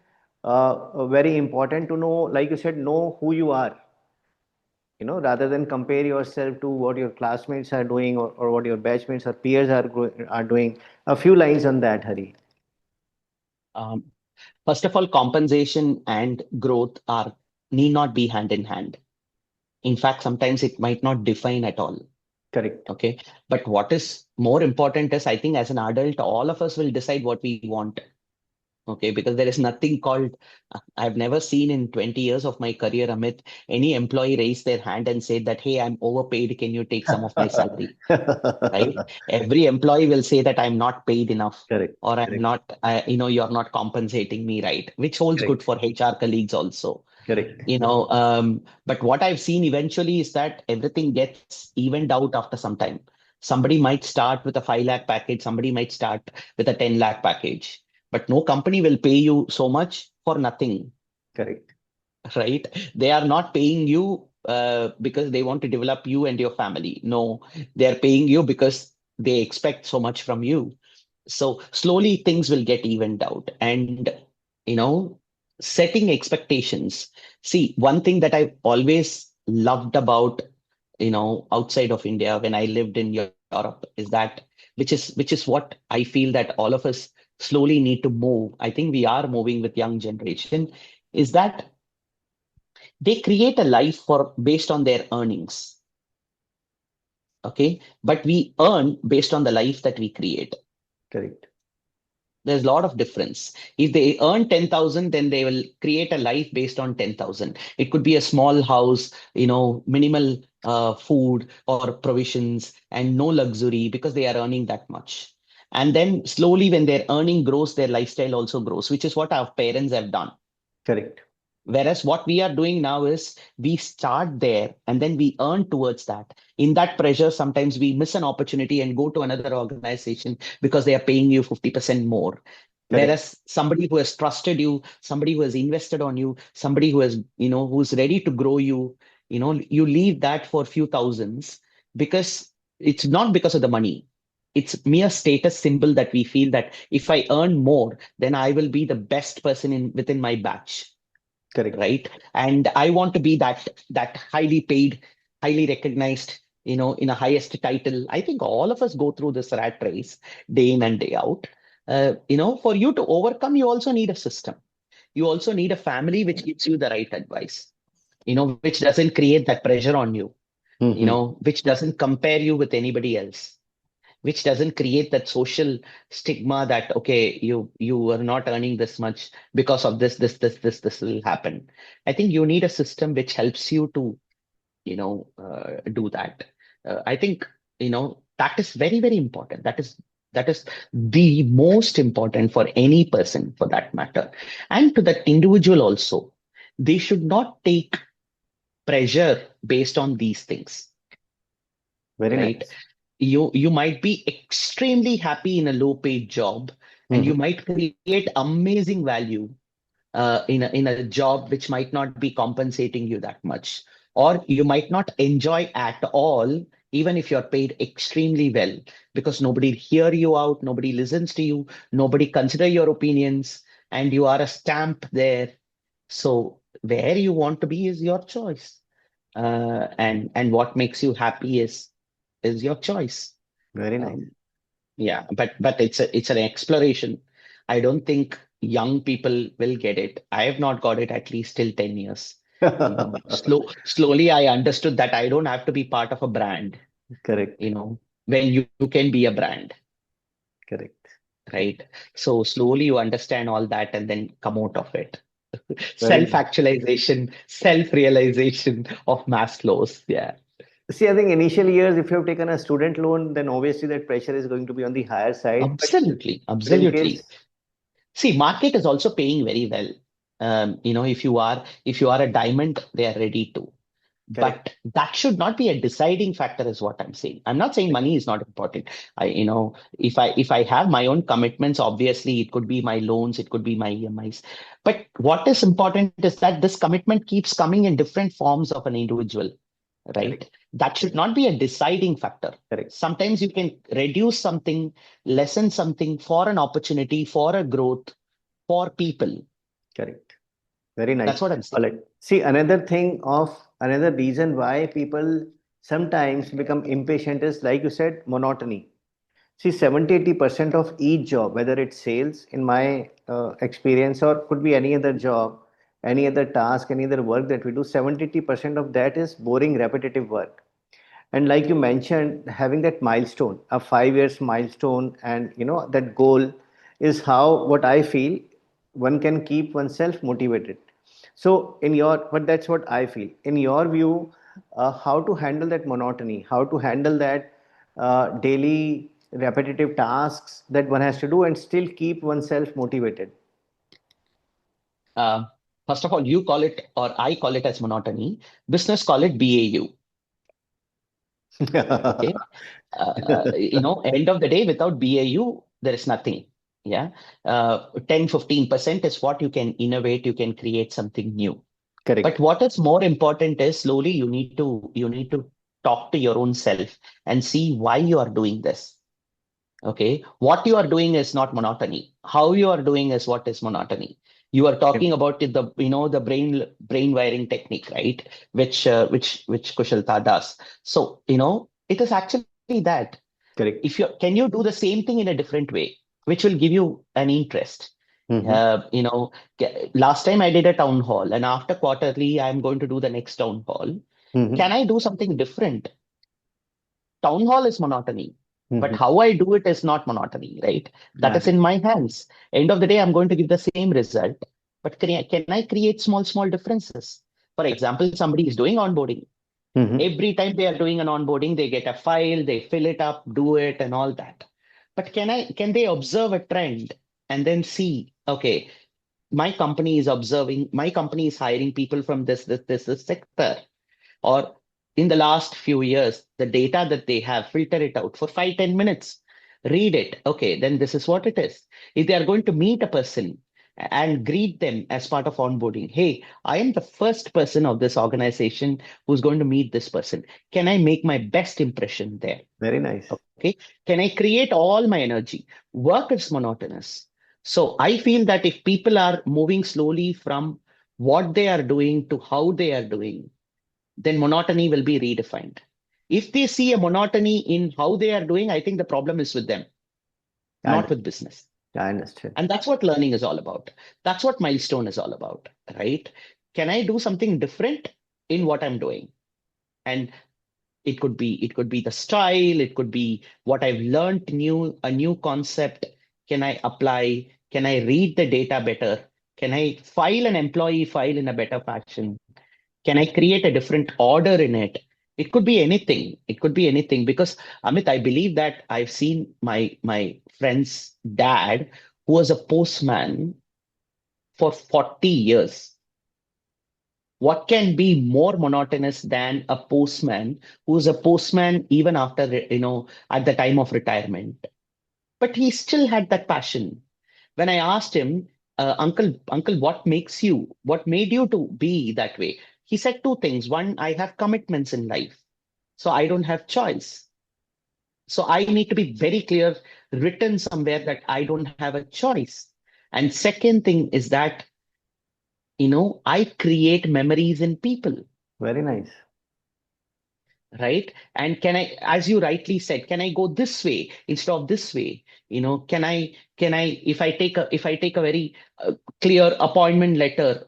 very important to know, like you said, know who you are, rather than compare yourself to what your classmates are doing, or what your batchmates or peers are doing. A few lines on that, Hari. Um, First of all, compensation and growth are need not be hand in hand. In fact, sometimes it might not define at all. Correct. Okay. But what is more important is, I think, as an adult, all of us will decide what we want. Okay. Because there is nothing called, I've never seen in 20 years of my career, Amit, any employee raise their hand and say that, hey, I'm overpaid. Can you take some of my salary? Right? Every employee will say that I'm not paid enough, Correct. or I'm Correct. not, you're not compensating me right, which holds good Correct. for HR colleagues also. Correct. But what I've seen eventually is that everything gets evened out after some time. Somebody might start with a 5 lakh package, somebody might start with a 10 lakh package, but no company will pay you so much for nothing, Correct. right? They are not paying you because they want to develop you and your family. No, they're paying you because they expect so much from you. So slowly things will get evened out. And, you know, setting expectations. See, one thing that I've always loved about, outside of India when I lived in Europe is that, which is what I feel that all of us slowly need to move. I think we are moving with young generation, is that they create a life for based on their earnings. Okay. But we earn based on the life that we create. Correct. There's a lot of difference. If they earn 10,000, then they will create a life based on 10,000. It could be a small house, minimal food or provisions and no luxury because they are earning that much. And then slowly, when their earning grows, their lifestyle also grows, which is what our parents have done. Correct. Whereas what we are doing now is we start there and then we earn towards that. In that pressure, sometimes we miss an opportunity and go to another organization because they are paying you 50% more. Correct. Whereas somebody who has trusted you, somebody who has invested on you, somebody who has, who's ready to grow you, you leave that for a few thousands because it's not because of the money. It's mere status symbol that we feel that if I earn more, then I will be the best person within my batch, Correct. right? And I want to be that highly paid, highly recognized, in a highest title. I think all of us go through this rat race day in and day out. For you to overcome, you also need a system. You also need a family which gives you the right advice, which doesn't create that pressure on you, Mm-hmm. which doesn't compare you with anybody else, which doesn't create that social stigma that, okay, you are not earning this much because of this will happen. I think you need a system which helps you to do that. I think that is very, very important. That is the most important for any person, for that matter. And to that individual also, they should not take pressure based on these things, Very right? nice. You might be extremely happy in a low paid job, and you Mm-hmm. might create amazing value in a job which might not be compensating you that much, or you might not enjoy at all, even if you're paid extremely well, because nobody hear you out, nobody listens to you, nobody consider your opinions, and you are a stamp there. So where you want to be is your choice. and what makes you happy is your choice. Very nice. Um, yeah, but it's an exploration. I don't think young people will get it. I have not got it at least till 10 years. Slowly I understood that I don't have to be part of a brand, Correct. when you can be a brand, Correct. right? So slowly you understand all that and then come out of it. Very nice. Self-actualization, self-realization of Maslow's. Yeah. See, I think initial years, if you have taken a student loan, then obviously that pressure is going to be on the higher side. Absolutely, But in absolutely. case, See, market is also paying very well. If you are a diamond, they are ready to. correct, But that should not be a deciding factor, is what I'm saying. I'm not saying money is not important. If I have my own commitments, obviously it could be my loans, it could be my EMIs. But what is important is that this commitment keeps coming in different forms of an individual, correct, right? That should not be a deciding factor. correct, Sometimes you can reduce something, lessen something for an opportunity, for a growth, for people. correct. Very nice. That's what I'm All saying. right. See, another reason why people sometimes become impatient is, like you said, monotony. See, 70-80% of each job, whether it's sales, in my experience, or could be any other job, any other task, any other work that we do, 70-80% of that is boring, repetitive work. And like you mentioned, having that milestone, a 5 years milestone, and that goal is how, what I feel, one can keep oneself motivated. So but that's what I feel. In your view, how to handle that monotony, how to handle that daily repetitive tasks that one has to do and still keep oneself motivated. Uh, First of all, you call it, or I call it as monotony. Business call it BAU. Okay. End of the day, without BAU, there is nothing. Yeah. 10-15% is what you can innovate, you can create something new. But Correct. what is more important is slowly you need to talk to your own self and see why you are doing this. Okay. What you are doing is not monotony. How you are doing is what is monotony. You are talking about the brain wiring technique, right? Which Kushalta does. So, it is actually that. If Correct. can you do the same thing in a different way, which will give you an interest? Mm-hmm. Last time I did a town hall, and after quarterly, I'm going to do the next town hall. Mm-hmm. Can I do something different? Town hall is monotony, but Mm-hmm. how I do it is not monotony, right? That Yeah. is in my hands. End of the day, I'm going to give the same result, but can I create small differences? For example, somebody is doing onboarding. Mm-hmm. Every time they are doing an onboarding, they get a file, they fill it up, do it, and all that. But can they observe a trend and then see, okay, my company is hiring people from this sector, or in the last few years, the data that they have, filter it out for 5-10 minutes, read it. Okay, then this is what it is. If they are going to meet a person and greet them as part of onboarding, hey, I am the first person of this organization who's going to meet this person. Can I make my best impression there? Very nice. Okay, can I create all my energy? Work is monotonous. So I feel that if people are moving slowly from what they are doing to how they are doing, then monotony will be redefined. If they see a monotony in how they are doing, I think the problem is with them, I, not with business. I understand. And that's what learning is all about. That's what milestone is all about, right? Can I do something different in what I'm doing? And it could be the style, it could be what I've learned a new concept. Can I apply? Can I read the data better? Can I file an employee file in a better fashion? Can I create a different order in it? It could be anything. It could be anything because Amit, I believe that I've seen my friend's dad who was a postman for 40 years. What can be more monotonous than a postman who's a postman even after, at the time of retirement? But he still had that passion. When I asked him, uncle, what made you to be that way? He said two things. One, I have commitments in life, so I don't have choice. So I need to be very clear, written somewhere that I don't have a choice. And second thing is that, I create memories in people. Very nice. right? And can I, as you rightly said, can I go this way instead of this way? Can I, if I take a very clear appointment letter,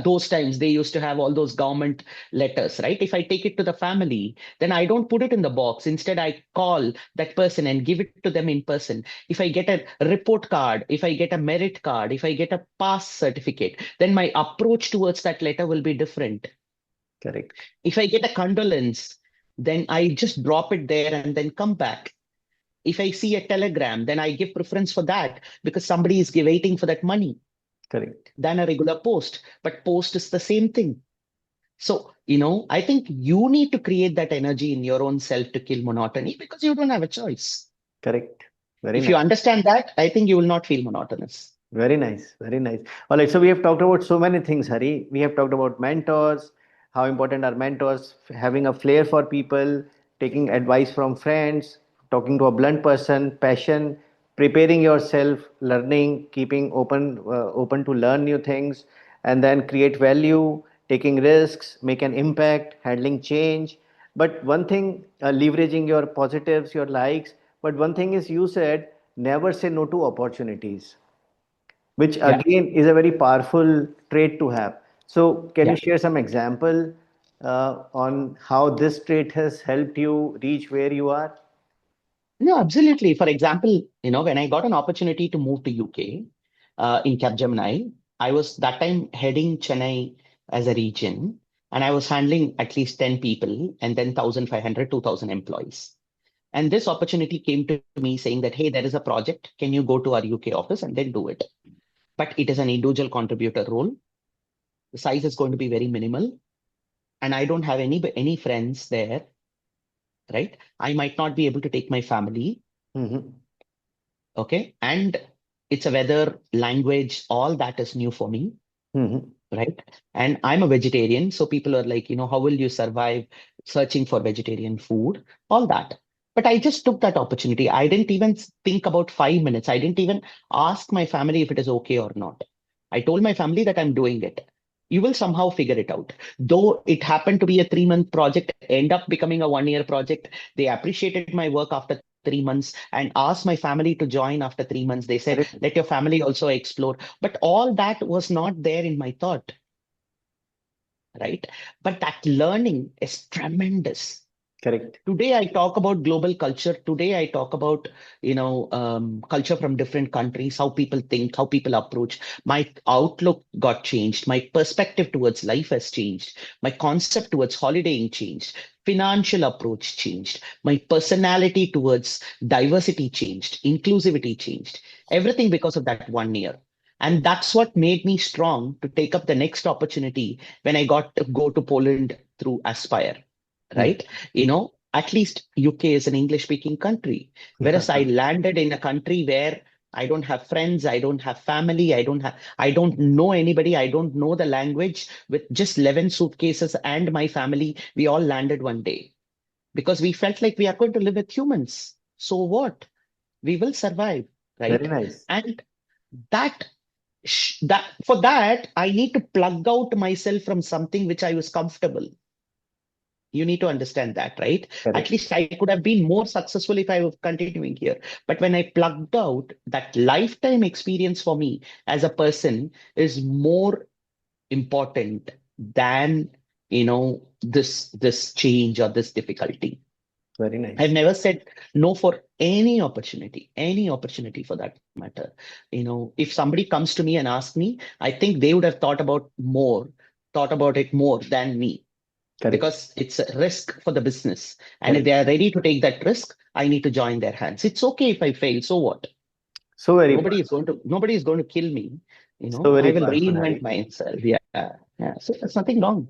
those times they used to have all those government letters, right? If I take it to the family, then I don't put it in the box. Instead, I call that person and give it to them in person. If I get a report card, if I get a merit card, if I get a pass certificate, then my approach towards that letter will be different. Correct. If I get a condolence, then I just drop it there and then come back. If I see a telegram, then I give preference for that because somebody is waiting for that money Correct. than a regular post. But post is the same thing. So, I think you need to create that energy in your own self to kill monotony because you don't have a choice. Correct. Very If you nice. understand that, I think you will not feel monotonous. Very nice. Very nice. All right. So we have talked about so many things, Hari. We have talked about mentors, how important are mentors, having a flair for people, taking advice from friends, talking to a blunt person, passion, preparing yourself, learning, keeping open to learn new things, and then create value, taking risks, make an impact, handling change. But one thing, leveraging your positives, your likes. But one thing is, you said never say no to opportunities, which Yeah, again is a very powerful trait to have. So, can you yeah. share some example on how this trait has helped you reach where you are? No, absolutely. For example, when I got an opportunity to move to UK in Capgemini, I was that time heading Chennai as a region, and I was handling at least 10 people and then 1,500, 2,000 employees. And this opportunity came to me saying that, hey, there is a project. Can you go to our UK office and then do it? But it is an individual contributor role. The size is going to be very minimal, and I don't have any friends there, right? I might not be able to take my family. Mm-hmm. Okay. And it's a weather, language, all that is new for me, Mm-hmm. right? And I'm a vegetarian. So people are like, how will you survive searching for vegetarian food? All that. But I just took that opportunity. I didn't even think about 5 minutes. I didn't even ask my family if it is okay or not. I told my family that I'm doing it. You will somehow figure it out. Though it happened to be a 3-month project, end up becoming a 1-year project. They appreciated my work after 3 months and asked my family to join after 3 months. They said, Correct. let your family also explore. But all that was not there in my thought, right? But that learning is tremendous. Correct. Today I talk about global culture. Today I talk about culture from different countries, how people think, how people approach. My outlook got changed. My perspective towards life has changed. My concept towards holidaying changed. Financial approach changed. My personality towards diversity changed. Inclusivity changed. Everything because of that 1 year. And that's what made me strong to take up the next opportunity when I got to go to Poland through Aspire, right? At least UK is an English speaking country. Whereas I landed in a country where I don't have friends, I don't have family, I don't know anybody, I don't know the language. With just 11 suitcases and my family, we all landed one day because we felt like we are going to live with humans. So what? We will survive, Very right? nice. And that that for that I need to plug out myself from something which I was comfortable. You need to understand that, right? At Correct. least I could have been more successful if I was continuing here. But when I plugged out, that lifetime experience for me as a person is more important than this change or this difficulty. Very I've nice. never said no for any opportunity for that matter. If somebody comes to me and asks me, I think they would have thought about it more than me Correct. because it's a risk for the business. And if Correct. they are ready to take that risk, I need to join their hands. It's okay if I fail. So what? So very Nobody is going to kill me. so I very will powerful, reinvent Hari. myself. Yeah. Yeah. So there's nothing wrong.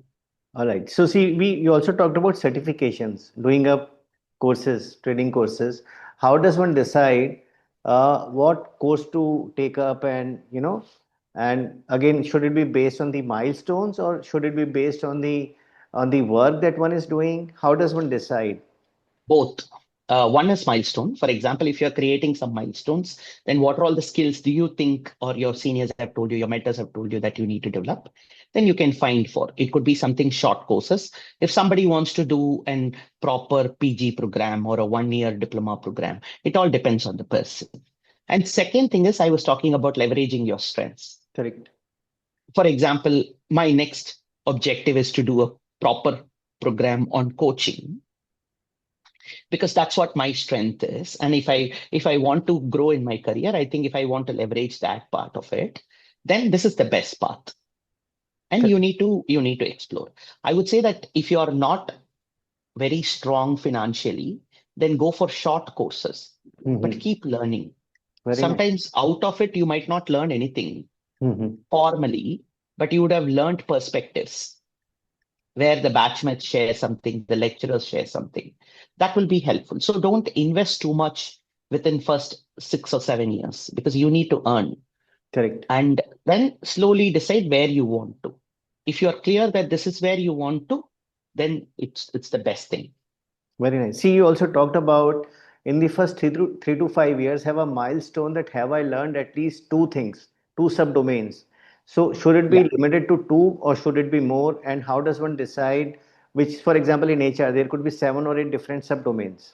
All right. So see, we you also talked about certifications, doing up courses, trading courses. How does one decide what course to take up, and again, should it be based on the milestones or should it be based on the work that one is doing? How does one decide? Both. One is milestone. For example, if you're creating some milestones, then what are all the skills do you think or your seniors have told you, your mentors have told you that you need to develop? Then you can find for. It could be something short courses. If somebody wants to do an proper PG program or a 1 year diploma program, it all depends on the person. And second thing is I was talking about leveraging your strengths. Correct. For example, my next objective is to do a proper program on coaching because that's what my strength is. And if I want to grow in my career, I think if I want to leverage that part of it, then this is the best path. And Correct. you need to explore. I would say that if you're not very strong financially, then go for short courses, but Mhm. keep learning. Very nice. Sometimes out of it, you might not learn anything Mhm. formally, but you would have learned perspectives where the batchmates share something, the lecturers share something. That will be helpful. So don't invest too much within first 6 or 7 years because you need to earn Correct. and then slowly decide where you want to. If you're clear that this is where you want to, then it's the best thing. Very nice. See, you also talked about in the first 3 to 5 years, have a milestone that have I learned at least two things, two subdomains. So, should it Yeah. be limited to two or should it be more? And how does one decide which, for example, in HR, there could be 7 or 8 different subdomains,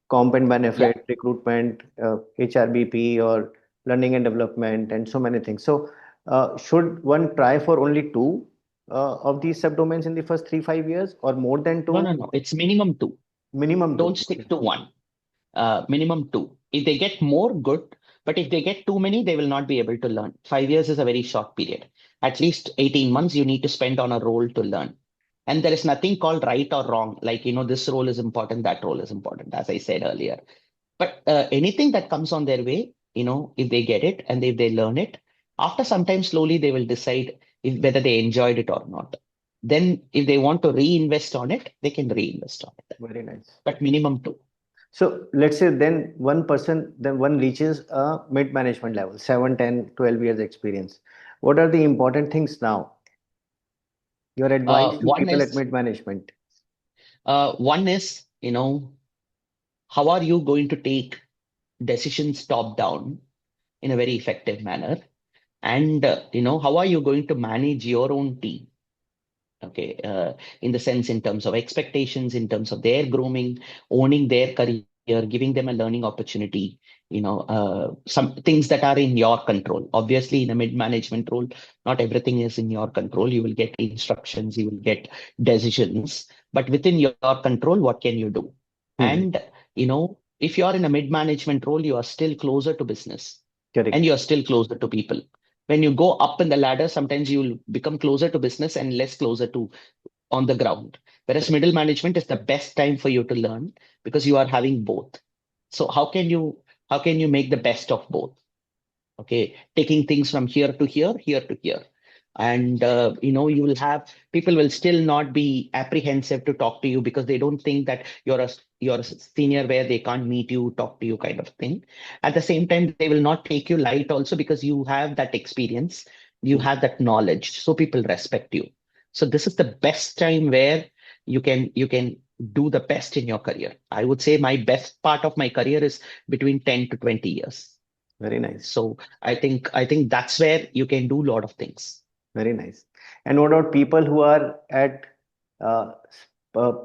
comp and Yeah. benefit, recruitment, HRBP, or learning and development, and so many things. So, should one try for only two of these subdomains in the first 3, 5 years or more than No, two? no, no. It's minimum two. Minimum Don't two. Okay. stick to one. Minimum two. If they get more, good. But if they get too many, they will not be able to learn. 5 years is a very short period. At least 18 months you need to spend on a role to learn. And there is nothing called right or wrong. Like, this role is important, that role is important, as I said earlier. But anything that comes on their way, if they get it and if they learn it, after some time, slowly they will decide whether they enjoyed it or not. Then, if they want to reinvest on it, they can reinvest on it. Very nice. But minimum two. So let's say then one reaches a mid management level, 7, 10, 12 years experience. What are the important things now? Your advice to One people at is mid management. one is, how are you going to take decisions top down in a very effective manner? And, how are you going to manage your own team? Okay, in the sense, in terms of expectations, in terms of their grooming, owning their career, giving them a learning opportunity, some things that are in your control. Obviously, in a mid-management role, not everything is in your control. You will get instructions, you will get decisions, but within your control, what can you do? Hmm. And, if you are in a mid-management role, you are still closer to business and Correct. you are still closer to people. When you go up in the ladder, sometimes you will become closer to business and less closer to on the ground. Whereas Correct. middle management is the best time for you to learn because you are having both. So how can you make the best of both? Okay, taking things from here to here. And you will have people will still not be apprehensive to talk to you because they don't think that you're a senior where they can't meet you, talk to you kind of thing. At the same time, they will not take you light also because you have that experience, you Hmm. have that knowledge, so people respect you. So this is the best time where you can do the best in your career. I would say my best part of my career is between 10 to 20 years. Very nice. So I think that's where you can do a lot of things. Very nice. And what about people who are at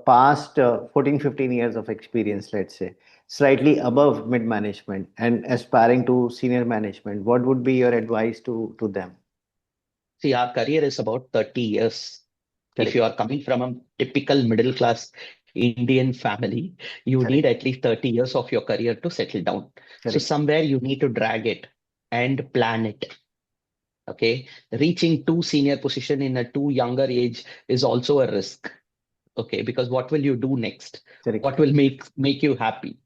past 14, 15 years of experience, let's say, slightly above mid management and aspiring to senior management? What would be your advice to them? See, our career is about 30 years. If you Correct. are coming from a typical middle class Indian family, you need Correct. at least 30 years of your career to settle down. So Correct. somewhere you need to drag it and plan it. Okay. Reaching too senior position in a too younger age is also a risk. Okay, because what will you do next? Correct. What will make you happy,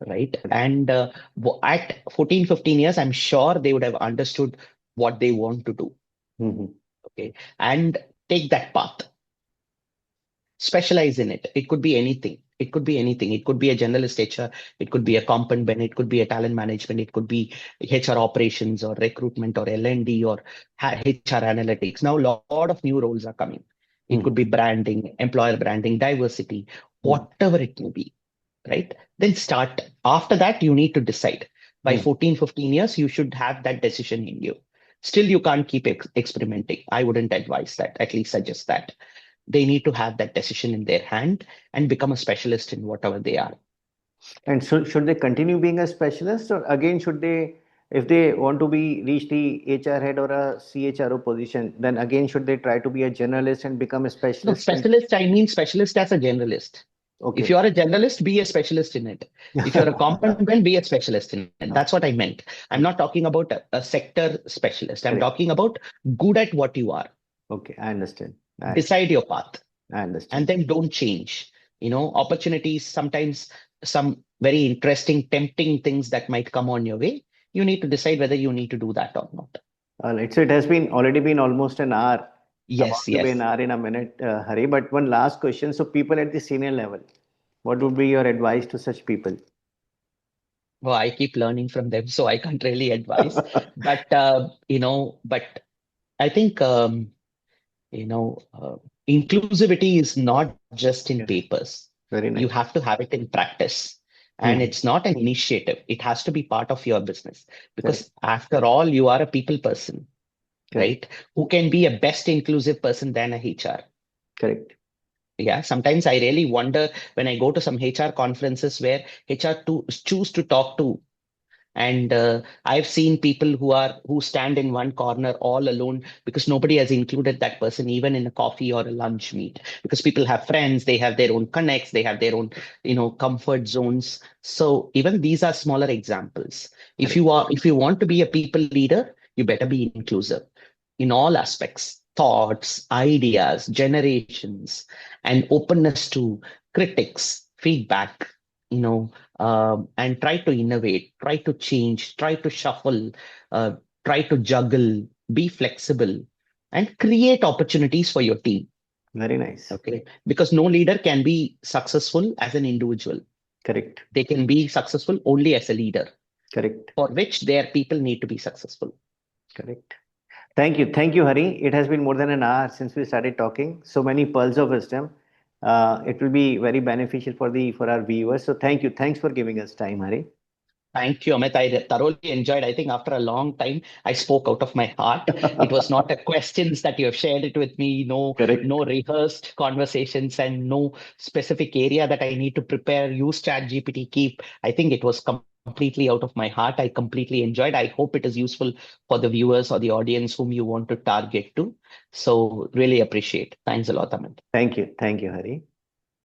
right? Correct. And at 14, 15 years, I'm sure they would have understood what they want to do. Mhm. Okay, and take that path, specialize in it. It could be anything. It could be a generalist HR, it could be a comp and ben, it could be a talent management, it could be HR operations or recruitment or L&D or HR analytics. Now a lot of new roles are coming. It could Mhm. be branding, employer branding, diversity, Mhm. whatever it may be. right? Then start. After that, you need to decide. By Hmm. 14, 15 years, you should have that decision in you. Still, you can't keep experimenting. I wouldn't advise that, at least suggest that. They need to have that decision in their hand and become a specialist in whatever they are. And so should they continue being a specialist, or again should they, if they want to be reach the HR head or a CHRO position, then again should they try to be a generalist and become a No, specialist? And specialist, I mean specialist as a generalist. If okay. you are a generalist, be a specialist in it. If you're a component, be a specialist in it. That's what I meant. I'm not talking about a sector specialist. I'm Correct. talking about good at what you are. Okay, I understand. Decide your path I and understand. then don't change. Opportunities, sometimes some very interesting, tempting things that might come on your way. You need to decide whether you need to do that or not. All right. So it has been already been almost an hour, Yes, about to be an yes. hour in a minute, Hari. But one last question. So people at the senior level, what would be your advice to such people? Well, I keep learning from them, so I can't really advise. But but I think inclusivity is not just in Yes. papers. Very You nice. have to have it in practice. And Hmm. it's not an initiative. It has to be part of your business. Correct. Because after all, you are a people person, Correct. right? Who can be a best inclusive person than a HR? Correct. Yeah, sometimes I really wonder when I go to some HR conferences where HR to choose to talk to. And I've seen people who stand in one corner all alone because nobody has included that person even in a coffee or a lunch meet. Because people have friends, they have their own connects, they have their own, comfort zones. So even these are smaller examples. If Correct. if you want to be a people leader, you better be inclusive in all aspects, thoughts, ideas, generations, and openness to critics, feedback, and try to innovate, try to change, try to shuffle, uh, try to juggle, be flexible, and create opportunities for your team. Very nice. Okay. Because no leader can be successful as an individual. Correct. They can be successful only as a leader, Correct. for which their people need to be successful. Correct. Thank you. Thank you, Hari. It has been more than an hour since we started talking. So many pearls of wisdom. It will be very beneficial for our viewers. So thank you. Thanks for giving us time, Hari. Thank you, Amit. I thoroughly enjoyed. I think after a long time, I spoke out of my heart. It was not a questions that you have shared it with me. No, Correct. no rehearsed conversations and no specific area that I need to prepare. Use Chat GPT. Keep. I think it was completely out of my heart. I completely enjoyed. I hope it is useful for the viewers or the audience whom you want to target to. So really appreciate. Thanks a lot, Amit. Thank you. Thank you, Hari.